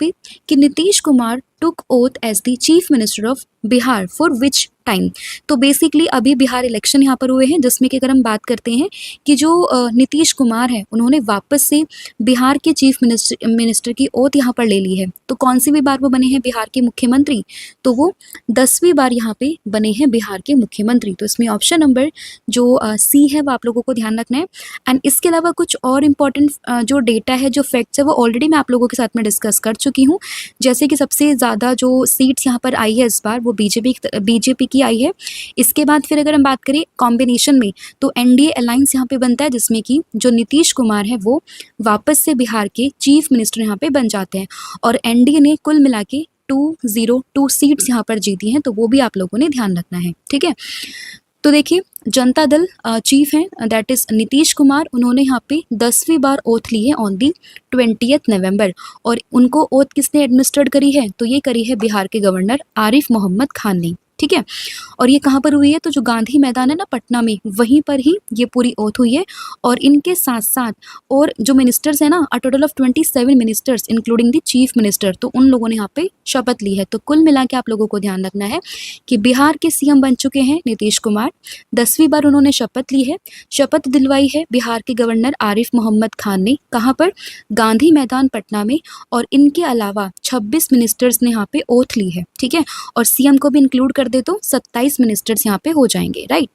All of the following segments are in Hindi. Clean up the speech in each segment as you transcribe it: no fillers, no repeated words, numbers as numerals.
पे कि Nitish Kumar took oath as the chief minister of Bihar for which time. तो बेसिकली अभी बिहार इलेक्शन यहाँ पर हुए हैं, जिसमें कि अगर हम बात करते हैं कि जो नीतीश कुमार है उन्होंने वापस से बिहार के चीफ मिनिस्टर की ओथ यहाँ पर ले ली है। तो कौन सी भी बार वो बने हैं बिहार के मुख्यमंत्री, तो वो 10वीं बार यहाँ पे बने हैं बिहार के मुख्यमंत्री। तो इसमें ऑप्शन नंबर जो सी है वो आप लोगों को ध्यान रखना है। एंड इसके अलावा कुछ और इम्पॉर्टेंट जो डेटा है, जो फैक्ट्स है, वो ऑलरेडी मैं आप लोगों के साथ में डिस्कस कर चुकी हूँ। जैसे कि सबसे ज़्यादा जो सीट्स यहाँ पर आई है इस बार वो बीजेपी की आई है। इसके बाद फिर अगर हम बात करें कॉम्बिनेशन में, तो एनडीए अलायंस यहाँ पे बनता है, जिसमें कि जो नीतीश कुमार है वो वापस से बिहार के चीफ मिनिस्टर यहाँ पे बन जाते हैं। और एनडीए ने कुल मिला के 202 सीट्स यहाँ पर जीती हैं, तो वो भी आप लोगों ने ध्यान रखना है, ठीक है। तो देखिए, जनता दल चीफ हैं दैट इज नीतीश कुमार, उन्होंने यहाँ पे 10वीं बार ओथ ली है ऑन दी 20 नवंबर। और उनको ओथ किसने एडमिनिस्ट्रेड करी है, तो ये करी है बिहार के गवर्नर आरिफ मोहम्मद खान ने, ठीक है। और ये कहाँ पर हुई है, तो जो गांधी मैदान है ना पटना में, वहीं पर ही ये पूरी ओथ हुई है। और इनके साथ साथ और जो मिनिस्टर्स हैं ना, a total of 27 ministers including the chief minister, तो उन लोगों ने यहाँ पे शपथ ली है। तो कुल मिला के आप लोगों को ध्यान रखना है कि बिहार के सीएम बन चुके हैं नीतीश कुमार, 10वीं बार उन्होंने शपथ ली है। शपथ दिलवाई है बिहार के गवर्नर आरिफ मोहम्मद खान ने, कहाँ पर, गांधी मैदान पटना में। और इनके अलावा 26 मिनिस्टर्स ने यहाँ पे ओथ ली है, ठीक है। और सीएम को भी इंक्लूड कर दे तो 27 मिनिस्टर्स यहाँ पे हो जाएंगे, राइट।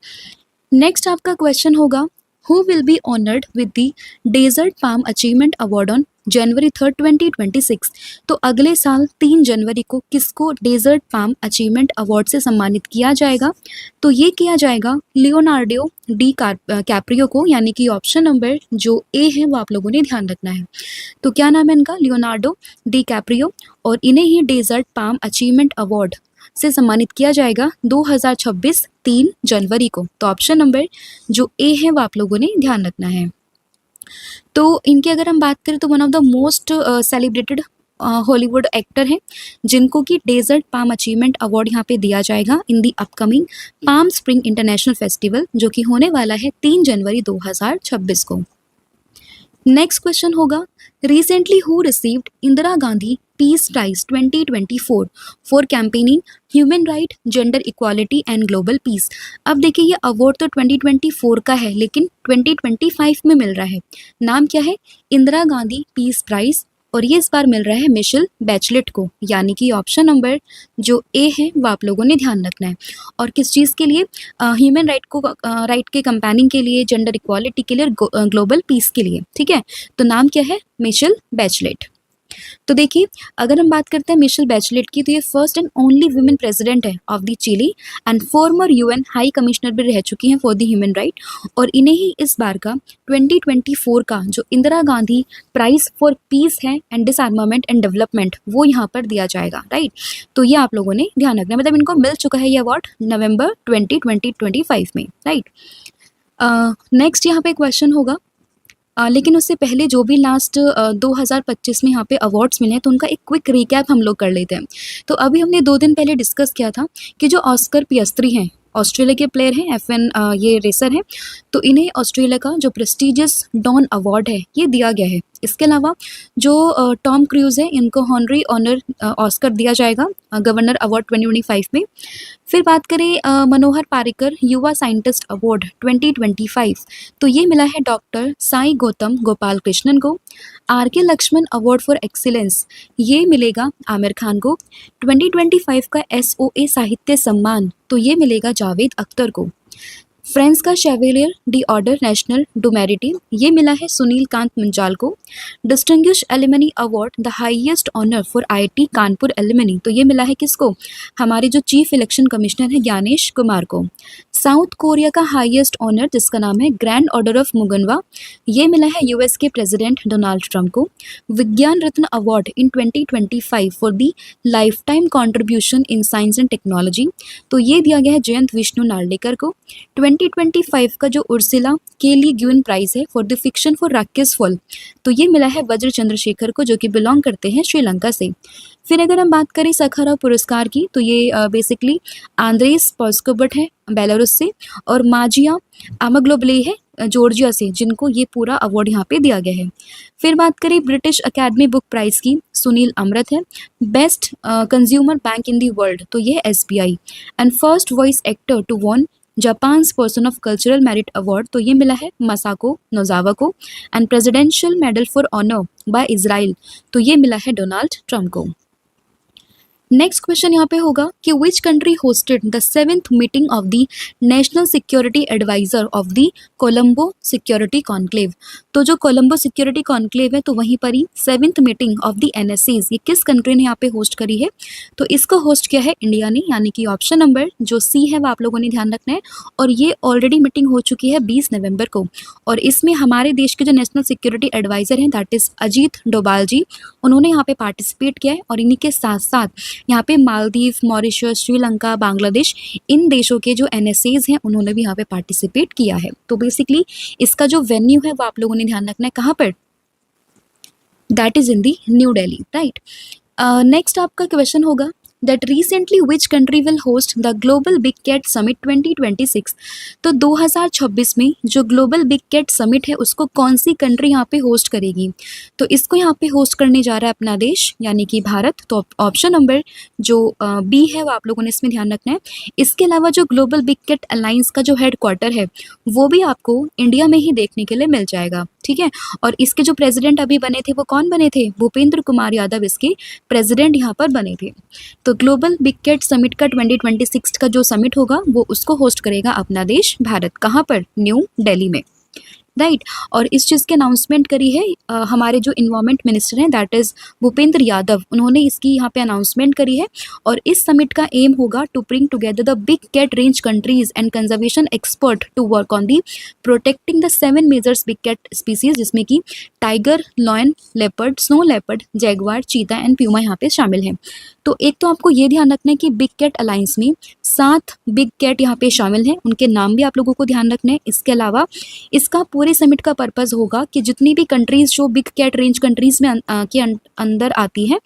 नेक्स्ट आपका क्वेश्चन होगा, who will be honoured with the desert palm achievement award on January 3, 2026। तो अगले साल 3 जनवरी को किसको डेजर्ट पाम अचीवमेंट अवार्ड से सम्मानित किया जाएगा, तो ये किया जाएगा लियोनार्डो डी कैप्रियो को, यानी कि ऑप्शन नंबर जो ए है वो आप लोगों ने ध्यान रखना है। तो क्या नाम है इनका, लियोनार्डो डी कैप्रियो, और इन्हें ही डेजर्ट पाम अचीवमेंट अवार्ड से सम्मानित किया जाएगा 2026 3 जनवरी को। तो ऑप्शन नंबर जो ए है वो आप लोगों ने ध्यान रखना है। तो इनकी अगर हम बात करें तो one of the most celebrated Hollywood actor हैं, जिनको कि डेजर्ट पाम अचीवमेंट अवार्ड यहाँ पे दिया जाएगा in the upcoming Palm Spring International Festival, जो कि होने वाला है 3 जनवरी 2026 को। नेक्स्ट क्वेश्चन होगा, recently who received Indira Gandhi Peace Prize 2024 for campaigning human right, gender equality and global peace. अब देखिए, ये अवार्ड तो 2024 का है, लेकिन 2025 में मिल रहा है। नाम क्या है, इंदिरा गांधी पीस प्राइज, और ये इस बार मिल रहा है मिशेल बैचलेट को, यानी कि ऑप्शन नंबर जो ए है वो आप लोगों ने ध्यान रखना है। और किस चीज़ के लिए, ह्यूमन राइट के कंपेनिंग के लिए, जेंडर इक्वालिटी के लिए, ग्लोबल पीस के लिए, ठीक है। तो नाम क्या है, मिशेल बैचलेट। तो देखिए, अगर हम बात करते हैं मिशेल बैचलेट की, तो ये first and only women president है of the Chile and former UN high commissioner भी रह चुकी हैं फॉर द ह्यूमन राइट। और इन्हें ही इस बार का 2024 का जो Indira Gandhi prize for peace है एंड डिसआर्मामेंट एंड डेवलपमेंट, वो यहाँ पर दिया जाएगा, राइट। तो ये आप लोगों ने ध्यान रखना है, मतलब इनको मिल चुका है ये अवार्ड नवंबर 2025 में, राइट। नेक्स्ट यहाँ पे क्वेश्चन होगा, लेकिन उससे पहले जो भी लास्ट 2025 में यहाँ पे अवार्ड्स मिले हैं, तो उनका एक क्विक रिकैप हम लोग कर लेते हैं। तो अभी हमने 2 दिन पहले डिस्कस किया था कि जो ऑस्कर पियस्त्री हैं, ऑस्ट्रेलिया के प्लेयर हैं, F1 ये रेसर हैं, तो इन्हें ऑस्ट्रेलिया का जो प्रेस्टिजियस डॉन अवार्ड है ये दिया गया है। इसके अलावा जो टॉम क्रूज है, इनको हॉनरी ऑनर ऑस्कर दिया जाएगा गवर्नर अवार्ड 2025 में। फिर बात करें मनोहर पारिकर युवा साइंटिस्ट अवार्ड 2025, तो ये मिला है डॉक्टर साई गौतम गोपाल कृष्णन को। R K. Laxman award for excellence, ये मिलेगा आमिर खान को। 2025 का SOA साहित्य सम्मान, तो ये मिलेगा जावेद अख्तर को। फ्रांस का chevalier de order national du merite, ये मिला है सुनील कांत मंजाल को। Distinguished alumni award the highest honour for IIT Kanpur alumni, तो ये मिला है किसको, हमारे जो चीफ इलेक्शन कमिश्नर है ज्ञानेश कुमार को। साउथ कोरिया का हाईएस्ट ऑनर, जिसका नाम है ग्रैंड ऑर्डर ऑफ मुगनवा, ये मिला है US के प्रेसिडेंट डोनाल्ड ट्रंप को। Vigyan Ratna award in 2025 for the lifetime contribution in science and technology, तो ये दिया गया है जयंत विष्णु नार्लिकर को। 2025 का जो उर्सिला के ली ग्यून प्राइज है for the fiction for Rakesh fall, तो ये मिला है वज्र चंद्रशेखर को, जो कि बिलोंग करते हैं श्रीलंका से। फिर अगर हम बात करें सखाराव पुरस्कार की, तो ये बेसिकली आंद्रेस पॉस्कोबट है बेलारूस से, और माजिया आमाग्लोबले है जॉर्जिया से, जिनको ये पूरा अवार्ड यहाँ पे दिया गया है। फिर बात करें ब्रिटिश अकेडमी बुक प्राइज की, सुनील अमृत है। Best consumer bank in the world, तो ये SBI। And first voice actor to won Japan's person of cultural merit award, तो ये मिला है मसाको नोजावा को। And presidential medal for honour by Israel, तो ये मिला है डोनाल्ड ट्रम्प को। नेक्स्ट क्वेश्चन यहाँ पे होगा कि which country hosted the 7th meeting of the national security adviser of the Colombo security conclave. तो जो कोलंबो सिक्योरिटी कॉन्क्लेव है, तो वहीं पर ही 7th meeting of the NSAs ये किस कंट्री ने यहाँ पे होस्ट करी है, तो इसको होस्ट किया है इंडिया ने, यानी कि ऑप्शन नंबर जो C है वो आप लोगों ने ध्यान रखना है। और ये ऑलरेडी मीटिंग हो चुकी है 20 नवंबर को, और इसमें हमारे देश के जो नेशनल सिक्योरिटी एडवाइजर हैं दैट इज अजीत डोभाल जी, उन्होंने यहाँ पे पार्टिसिपेट किया है। और इन्हीं के साथ साथ यहाँ पे मालदीव, मॉरिशस, श्रीलंका, बांग्लादेश, इन देशों के जो NSAs हैं उन्होंने भी यहाँ पे पार्टिसिपेट किया है। तो बेसिकली इसका जो वेन्यू है वो आप लोगों ने ध्यान रखना है, कहाँ पर, that is in the new Delhi, right. Next आपका क्वेश्चन होगा that recently which country will host the Global Big Cat Summit 2026। तो 2026 में जो ग्लोबल बिग कैट समिट है उसको कौन सी कंट्री यहाँ पे होस्ट करेगी, तो इसको यहाँ पे होस्ट करने जा रहा है अपना देश, यानी कि भारत। तो ऑप्शन नंबर जो B है वो आप लोगों ने इसमें ध्यान रखना है। इसके अलावा जो ग्लोबल बिग कैट अलायंस का जो हेड क्वार्टर है वो भी आपको इंडिया में ही देखने के लिए मिल जाएगा, ठीक है। और इसके जो प्रेसिडेंट अभी बने थे वो कौन बने थे, भूपेंद्र कुमार यादव इसके प्रेसिडेंट यहाँ पर बने थे। तो ग्लोबल बिग कैट समिट का 2026 का जो समिट होगा वो उसको होस्ट करेगा अपना देश भारत, कहाँ पर, न्यू दिल्ली में, राइट। और इस चीज़ की अनाउंसमेंट करी है हमारे जो इन्वायरमेंट मिनिस्टर हैं दैट इज़ भूपेंद्र यादव, उन्होंने इसकी यहाँ पे अनाउंसमेंट करी है। और इस समिट का एम होगा to bring together the big cat range countries and conservation expert to work on the protecting the 7 majors big cat species, जिसमें कि tiger, lion, leopard, snow leopard, jaguar, cheetah and puma यहाँ पे शामिल हैं। तो एक तो आपको ये ध्यान रखना है कि बिग कैट अलायंस में 7 बिग कैट यहाँ पे शामिल हैं, उनके नाम भी आप लोगों को ध्यान रखना है। इसके अलावा इसका पूरे समिट का पर्पस होगा कि जितनी भी कंट्रीज जो बिग कैट रेंज कंट्रीज में अंदर आती हैं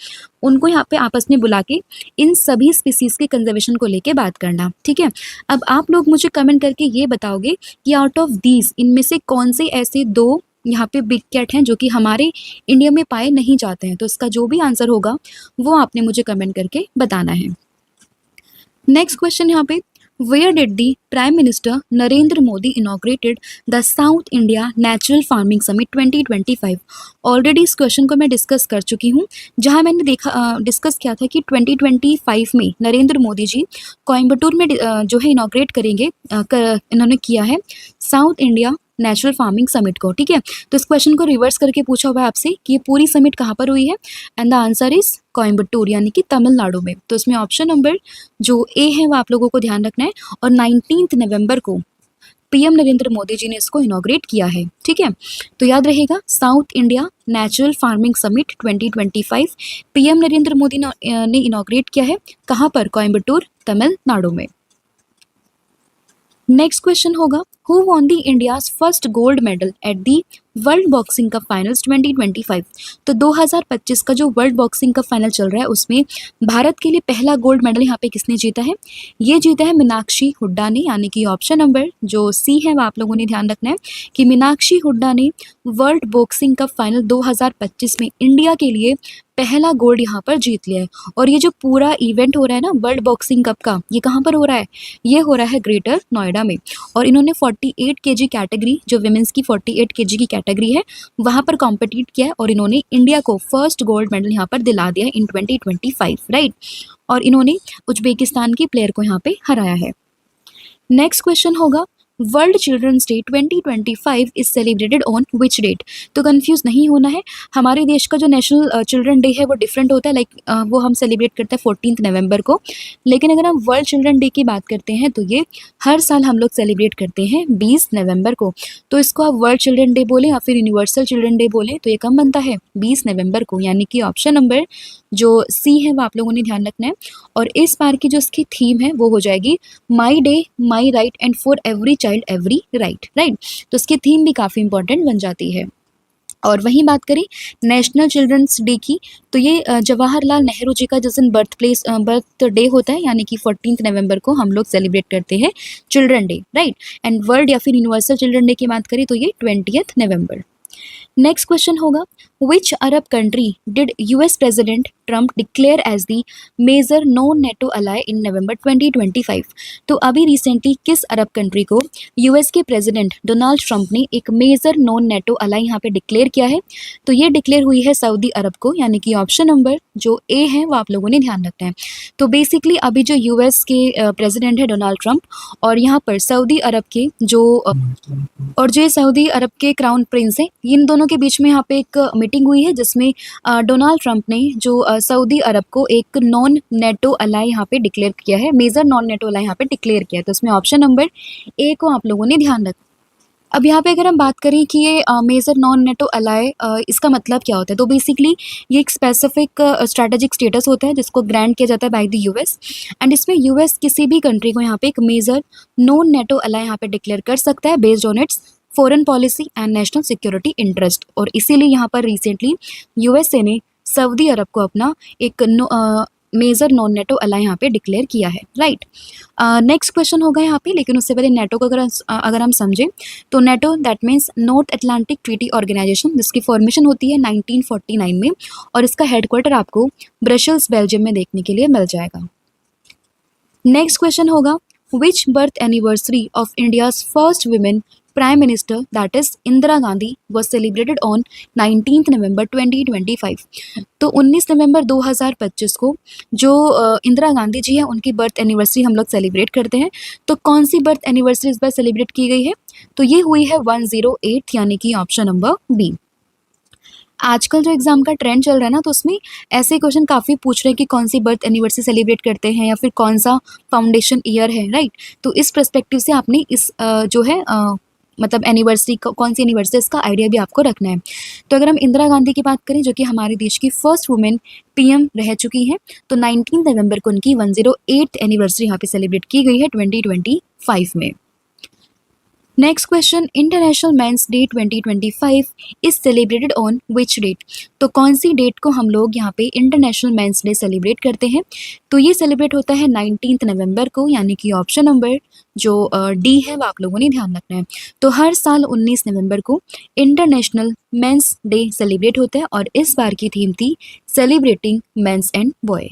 उनको यहाँ पे आपस में बुला के इन सभी स्पीसीज के कंजर्वेशन को लेके बात करना, ठीक है। अब आप लोग मुझे कमेंट करके ये बताओगे कि आउट ऑफ दीज इनमें से कौन से ऐसे 2 यहाँ पे बिग कैट हैं जो कि हमारे इंडिया में पाए नहीं जाते हैं। तो इसका जो भी आंसर होगा वो आपने मुझे कमेंट करके बताना है। नेक्स्ट क्वेश्चन यहाँ पे, where did the prime minister Narendra Modi inaugurated the south India natural farming summit 2025। Already इस क्वेश्चन को मैं डिस्कस कर चुकी हूँ, जहाँ मैंने डिस्कस किया था कि 2025 में नरेंद्र मोदी जी कोयम्बटूर में जो है इनॉग्रेट करेंगे, इन्होंने किया है south India natural farming summit को, ठीक है। तो इस क्वेश्चन को रिवर्स करके पूछा हुआ है आपसे कि ये पूरी समिट कहाँ पर हुई है, and the answer is Coimbatore, यानी कि तमिलनाडु में। तो इसमें ऑप्शन नंबर जो A है वो आप लोगों को ध्यान रखना है। और 19 नवंबर को PM नरेंद्र मोदी जी ने इसको इनॉग्रेट किया है, ठीक है। तो याद रहेगा south India natural farming summit 2025 PM Narendra Modi ने इनॉग्रेट किया है, कहाँ पर, कोयम्बटूर, तमिलनाडु में। नेक्स्ट क्वेश्चन होगा, who won the India's first gold medal at the world boxing cup finals 2025। तो 2025 का जो वर्ल्ड बॉक्सिंग कप फाइनल चल रहा है उसमें भारत के लिए पहला गोल्ड मेडल यहाँ पे किसने जीता है, ये जीता है मीनाक्षी हुड्डा ने, यानी कि ऑप्शन नंबर जो C है वो आप लोगों ने ध्यान रखना है कि मीनाक्षी हुड्डा ने वर्ल्ड बॉक्सिंग कप फाइनल 2025 में इंडिया के लिए पहला गोल्ड यहाँ पर जीत लिया है। और ये जो पूरा इवेंट हो रहा है ना वर्ल्ड बॉक्सिंग कप का, ये कहाँ पर हो रहा है, ये हो रहा है ग्रेटर नोएडा में। और इन्होंने 48 kg कैटेगरी, जो विमेंस की 48 kg की कैटेगरी है, वहाँ पर कॉम्पिटिट किया है और इन्होंने इंडिया को फर्स्ट गोल्ड मेडल यहाँ पर दिला दिया है इन 2025, राइट। और इन्होंने उज्बेकिस्तान की प्लेयर को यहाँ पे हराया है। नेक्स्ट क्वेश्चन होगा, world children's day 2025 is celebrated on which date. तो कंफ्यूज नहीं होना है, हमारे देश का जो नेशनल चिल्ड्रन डे है वो डिफरेंट होता है, लाइक वो हम सेलिब्रेट करते हैं 14 नवंबर को। लेकिन अगर हम वर्ल्ड चिल्ड्रन डे की बात करते हैं तो ये हर साल हम लोग सेलिब्रेट करते हैं 20 नवंबर को। तो इसको आप वर्ल्ड चिल्ड्रन डे बोलें या फिर यूनिवर्सल चिल्ड्रन डे बोलें, तो ये कब बनता है, 20 नवंबर को, यानी कि ऑप्शन नंबर जो C है वो आप लोगों ने ध्यान रखना है। और इस बार की जो इसकी थीम है वो हो जाएगी my day my right and for every child every right, right. तो इसकी थीम भी काफ़ी इंपॉर्टेंट बन जाती है। और वहीं बात करें नेशनल चिल्ड्रंस डे की, तो ये जवाहरलाल नेहरू जी का जिस दिन बर्थ डे होता है, यानी कि 14 नवंबर को हम लोग सेलिब्रेट करते हैं children day, right. And world या फिर यूनिवर्सल चिल्ड्रन डे की बात करें तो ये 20 नवंबर। नेक्स्ट क्वेश्चन होगा, which Arab country did US president Trump declare as the major non NATO ally in November 2025। तो अभी रिसेंटली किस अरब कंट्री को यूएस के प्रेसिडेंट डोनाल्ड ट्रंप ने एक मेजर नॉन नेटो अलाई यहाँ पे डिक्लेयर किया है? तो ये डिक्लेयर हुई है सऊदी अरब को, यानी कि ऑप्शन नंबर जो ए है वो आप लोगों ने ध्यान रखना है। तो बेसिकली अभी जो यूएस के प्रेसिडेंट है डोनाल्ड ट्रंप, और यहाँ पर सऊदी अरब के और जो सऊदी अरब के क्राउन प्रिंस है, इन दोनों के बीच में यहाँ पे एक मीटिंग हुई है जिसमें डोनाल्ड ट्रंप ने जो सऊदी अरब को एक नॉन नेटो अलाई यहाँ पे डिक्लेयर किया है, मेजर नॉन नेटो अलाई यहाँ पे डिक्लेयर किया है। तो इसमें ऑप्शन नंबर ए को आप लोगों ने ध्यान रखना। अब यहाँ पे अगर हम बात करें कि ये मेजर नॉन नेटो अलाई इसका मतलब क्या होता है, तो बेसिकली ये एक स्पेसिफिक स्ट्रैटेजिक स्टेटस होता है जिसको ग्रांट किया जाता है बाय द यूएस, एंड इसमें यूएस किसी भी कंट्री को यहाँ पे एक मेजर नॉन नेटो अलाई यहाँ पे डिक्लेयर कर सकता है based on it's foreign policy and national security interest. और इसीलिए यहाँ पर रिसेंटली यूएसए ने सऊदी अरब को अपना एक मेजर नॉन नेटो अलाई यहाँ पे डिक्लेयर किया है, राइट। नेक्स्ट क्वेश्चन होगा यहाँ पे, लेकिन उससे पहले नेटो को अगर हम समझें तो NATO that means north Atlantic treaty organisation, जिसकी फॉर्मेशन होती है 1949 में, और इसका हेडक्वार्टर आपको ब्रसेल्स बेल्जियम में देखने के लिए मिल जाएगा। नेक्स्ट क्वेश्चन होगा, which birth anniversary of India's first women prime minister that is Indira Gandhi was celebrated on 19 November 2025। तो 19 नवंबर 2025 को जो इंदिरा गांधी जी हैं उनकी बर्थ एनिवर्सरी हम लोग सेलिब्रेट करते हैं। तो कौन सी बर्थ एनिवर्सरी इस बार सेलिब्रेट की गई है? तो ये हुई है 108, यानी कि ऑप्शन नंबर बी। आजकल जो एग्जाम का ट्रेंड चल रहा है ना, तो उसमें ऐसे क्वेश्चन काफ़ी पूछ रहे हैं कि कौन सी बर्थ एनिवर्सरी सेलिब्रेट करते हैं या फिर कौन सा फाउंडेशन ईयर है, राइट। तो इस पर्सपेक्टिव से आपने इस जो है मतलब एनिवर्सरी कौन सी एनिवर्सरी, इसका आइडिया भी आपको रखना है। तो अगर हम इंदिरा गांधी की बात करें जो कि हमारे देश की फर्स्ट वुमेन पीएम रह चुकी हैं, तो 19 नवंबर को उनकी 108th एनिवर्सरी यहाँ पे सेलिब्रेट की गई है 2025 में। Next question, international mains day 2025 is celebrated on which date. तो कौन सी डेट को हम लोग यहाँ पे इंटरनेशनल मेंस डे सेलिब्रेट करते हैं? तो ये सेलिब्रेट होता है 19 नवंबर को, यानी कि ऑप्शन नंबर जो डी है वो आप लोगों ने ध्यान रखना है। तो हर साल 19 नवंबर को इंटरनेशनल मेंस डे सेलिब्रेट होता है, और इस बार की थीम थी celebrating men's and boy.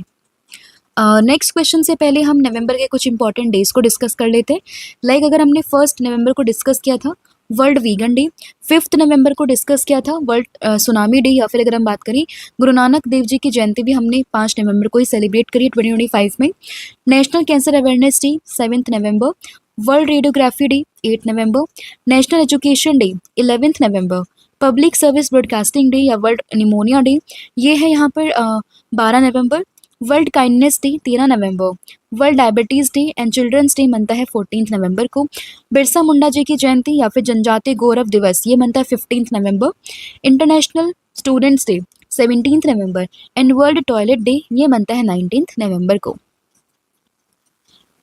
Next question से पहले हम नवंबर के कुछ इंपॉर्टेंट डेज को डिस्कस कर लेते हैं। लाइक अगर हमने 1 नवंबर को डिस्कस किया था वर्ल्ड वीगन डे, 5 नवंबर को डिस्कस किया था वर्ल्ड सुनामी डे, या फिर अगर हम बात करें गुरु नानक देव जी की जयंती भी हमने 5 नवंबर को ही सेलिब्रेट करी 2025 में। नेशनल कैंसर अवेयरनेस डे 7 नवंबर, वर्ल्ड रेडियोग्राफी डे 8 नवंबर, नेशनल एजुकेशन डे 11 नवंबर, पब्लिक सर्विस ब्रॉडकास्टिंग डे या वर्ल्ड निमोनिया डे ये है यहाँ पर 12 नवंबर, वर्ल्ड काइंडनेस डे 13 नवंबर, World Diabetes Day and Children's Day मनता है 14 नवंबर को, बिरसा मुंडा जी की जयंती या फिर जनजातीय गौरव दिवस ये मनता है 15 नवंबर, इंटरनेशनल स्टूडेंट्स डे 17 नवंबर एंड वर्ल्ड टॉयलेट डे ये मनता है 19 नवंबर को।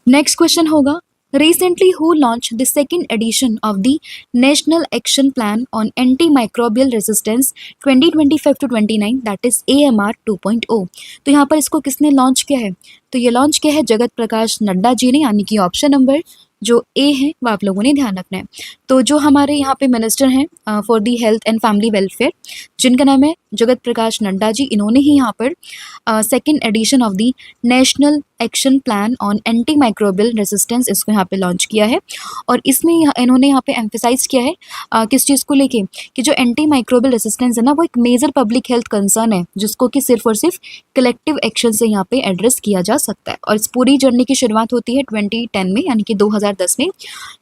नेक्स्ट क्वेश्चन होगा, recently who launched the second edition of the National Action Plan on Antimicrobial Resistance 2025 to 29 that is AMR 2.0। तो यहाँ पर इसको किसने लॉन्च किया है? तो ये लॉन्च किया है जगत प्रकाश नड्डा जी ने, यानी कि ऑप्शन नंबर जो ए है वो आप लोगों ने ध्यान रखना है। तो जो हमारे यहाँ पे मिनिस्टर हैं for the health and family welfare जिनका नाम है जगत प्रकाश नड्डा जी, इन्होंने ही यहाँ पर second edition of the national action plan on anti microbial resistance इसको यहाँ पे लॉन्च किया है। और इसमें इन्होंने यहाँ पे एम्फेसाइज किया है किस चीज़ को लेके कि जो एंटी माइक्रोबियल रेजिस्टेंस है ना वो एक मेजर पब्लिक हेल्थ कंसर्न है जिसको कि सिर्फ और सिर्फ कलेक्टिव एक्शन से यहाँ पे एड्रेस किया जा सकता है। और इस पूरी जर्नी की शुरुआत होती है 2010 में, यानी कि 2010 में,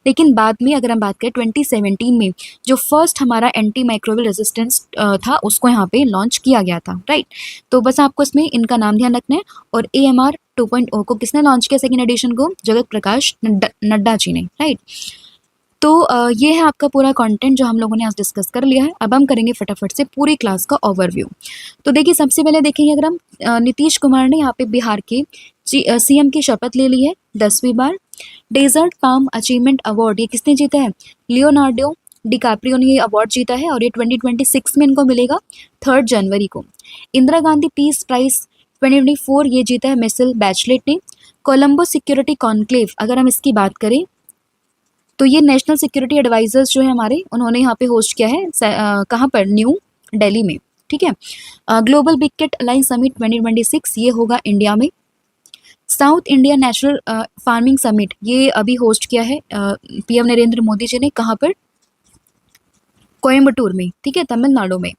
लेकिन बाद में अगर हम बात करें 2017 में जो फर्स्ट हमारा एंटी माइक्रोबियल रेजिस्टेंस था उसको यहाँ पे लॉन्च किया गया था, राइट। तो बस आपको इसमें इनका नाम ध्यान रखना है। और AMR 2.0 को किसने लॉन्च किया सेकेंड एडिशन को? जगत प्रकाश नड्डा जी ने, राइट। तो ये है आपका पूरा कंटेंट जो हम लोगों ने आज डिस्कस कर लिया है। अब हम करेंगे फटाफट से पूरी क्लास का ओवरव्यू। तो देखिए सबसे पहले देखेंगे अगर हम नीतीश कुमार ने यहाँ पे बिहार के सीएम की शपथ ले ली है 10वीं बार। डेजर्ट पाम अचीवमेंट अवार्ड ये किसने जीता है? लियोनार्डो डिकाप्रियो ने ये अवार्ड जीता है और ये 2026 में इनको मिलेगा 3 जनवरी को। इंदिरा गांधी पीस प्राइज 2024 ये जीता है मिसेल बैचलेट ने। कोलंबो सिक्योरिटी कॉन्क्लेव अगर हम इसकी बात करें तो ये नेशनल सिक्योरिटी एडवाइजर्स जो है हमारे, उन्होंने यहाँ पे होस्ट किया है कहाँ पर? न्यू दिल्ली में, ठीक है। Global big cat alliance summit 2026 ये होगा इंडिया में। South India national farming summit ये अभी होस्ट किया है पीएम नरेंद्र मोदी जी ने, कहाँ पर? कोयम्बटूर में, ठीक है, तमिलनाडु में।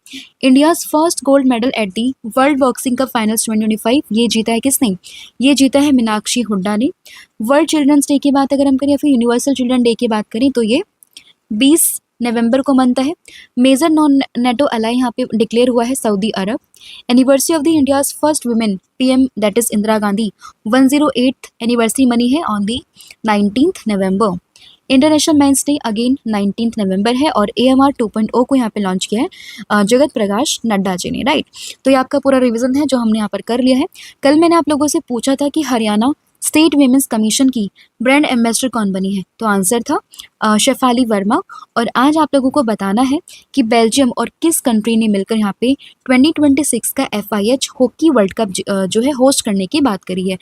India's first gold medal at the world boxing cup finals 2025 ये जीता है किसने? ये जीता है मीनाक्षी हुड्डा ने। वर्ल्ड चिल्ड्रंस डे की बात अगर हम करें या फिर यूनिवर्सल चिल्ड्रन डे की बात करें तो ये 20 नवंबर को मनता है। मेजर नॉन नेटो अलाई यहाँ पे डिक्लेयर हुआ है Saudi Arab. Anniversary of the India's first women PM that is Indira Gandhi 108th anniversary मनी है on the 19th November. International mains Day again 19th November है और AMR 2.0 को यहाँ पे लॉन्च किया है जगत प्रकाश नड्डा जी ने, राइट। तो ये आपका पूरा रिवीजन है जो हमने यहाँ पर कर लिया है। कल मैंने आप लोगों से पूछा था कि हरियाणा स्टेट वीमेंस कमीशन की ब्रांड एम्बेसडर कौन बनी है, तो आंसर था शेफाली वर्मा। और आज आप लोगों को बताना है कि बेल्जियम और किस कंट्री ने मिलकर यहाँ पे 2026 का FIH हॉकी वर्ल्ड कप जो है होस्ट करने की बात करी है।